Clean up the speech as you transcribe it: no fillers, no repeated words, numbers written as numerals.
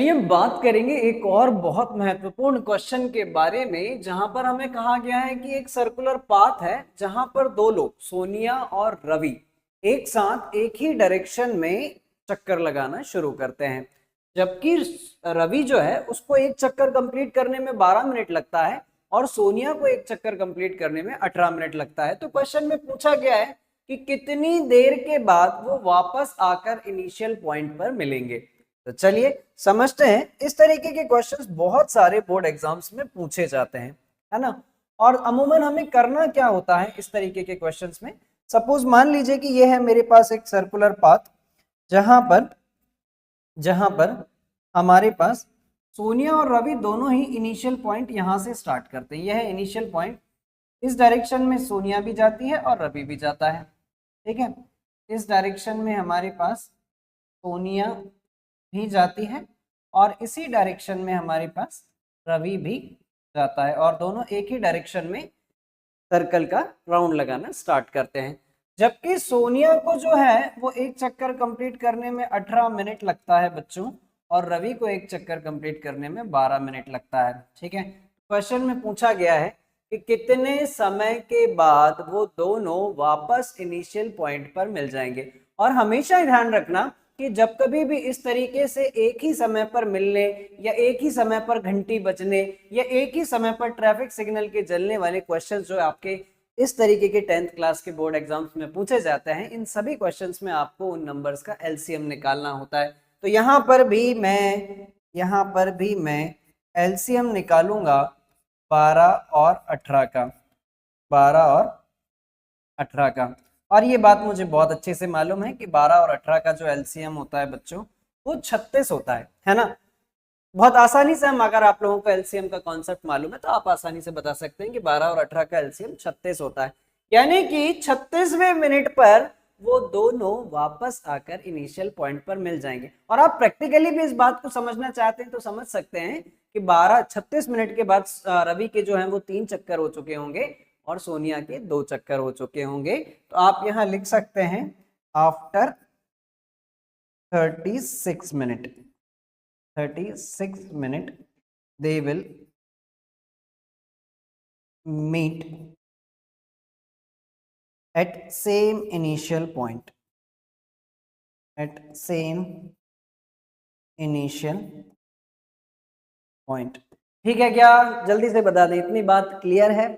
चलिए हम बात करेंगे एक और बहुत महत्वपूर्ण क्वेश्चन के बारे में, जहां पर हमें कहा गया है कि एक सर्कुलर पाथ है जहां पर दो लोग सोनिया और रवि एक साथ एक ही डायरेक्शन में चक्कर लगाना शुरू करते हैं। जबकि रवि जो है उसको एक चक्कर कंप्लीट करने में 12 मिनट लगता है और सोनिया को एक चक्कर कंप्लीट करने में 18 मिनट लगता है। तो क्वेश्चन में पूछा गया है कि कितनी देर के बाद वो वापस आकर इनिशियल पॉइंट पर मिलेंगे। तो चलिए समझते हैं। इस तरीके के क्वेश्चंस बहुत सारे बोर्ड एग्जाम्स में पूछे जाते हैं, है ना। और अमूमन हमें करना क्या होता है इस तरीके के क्वेश्चंस में। सपोज मान लीजिए कि ये है मेरे पास एक सर्कुलर पाथ जहां पर हमारे पास सोनिया और रवि दोनों ही इनिशियल पॉइंट यहां से स्टार्ट करते हैं। यह है इनिशियल पॉइंट। इस डायरेक्शन में सोनिया भी जाती है और रवि भी जाता है, ठीक है। इस डायरेक्शन में हमारे पास सोनिया भी जाती है और इसी डायरेक्शन में हमारे पास रवि भी जाता है और दोनों एक ही डायरेक्शन में सर्कल का राउंड लगाना स्टार्ट करते हैं। जबकि सोनिया को जो है वो एक चक्कर कंप्लीट करने में 18 मिनट लगता है बच्चों, और रवि को एक चक्कर कंप्लीट करने में 12 मिनट लगता है, ठीक है। क्वेश्चन में पूछा गया है कि कितने समय के बाद वो दोनों वापस इनिशियल पॉइंट पर मिल जाएंगे। और हमेशा ध्यान रखना कि जब कभी भी इस तरीके से एक ही समय पर मिलने या एक ही समय पर घंटी बजने या एक ही समय पर ट्रैफिक सिग्नल के जलने वाले क्वेश्चंस जो आपके इस तरीके के 10th क्लास के बोर्ड एग्जाम्स में पूछे जाते हैं, इन सभी क्वेश्चंस में आपको उन नंबर्स का एलसीएम निकालना होता है। तो यहाँ पर भी मैं एलसीएम निकालूंगा 12 और 18 का, 12 और 18 का। और ये बात मुझे बहुत अच्छे से मालूम है कि 12 और 18 का जो एलसीएम होता है बच्चों वो 36 होता है ना। बहुत आसानी से हम, अगर आप लोगों को एलसीएम का कॉन्सेप्ट मालूम है तो आप आसानी से बता सकते हैं कि 12 और 18 का एलसीएम 36 होता है। यानी कि 36वें मिनट पर वो दोनों वापस आकर इनिशियल पॉइंट पर मिल जाएंगे। और आप प्रैक्टिकली भी इस बात को समझना चाहते हैं तो समझ सकते हैं कि 36 मिनट के बाद रवि के जो है वो 3 चक्कर हो चुके होंगे और सोनिया के 2 चक्कर हो चुके होंगे। तो आप यहां लिख सकते हैं after 36 minute, 36 minute they will meet at same initial point, at same initial point। ठीक है क्या? जल्दी से बता दें, इतनी बात क्लियर है?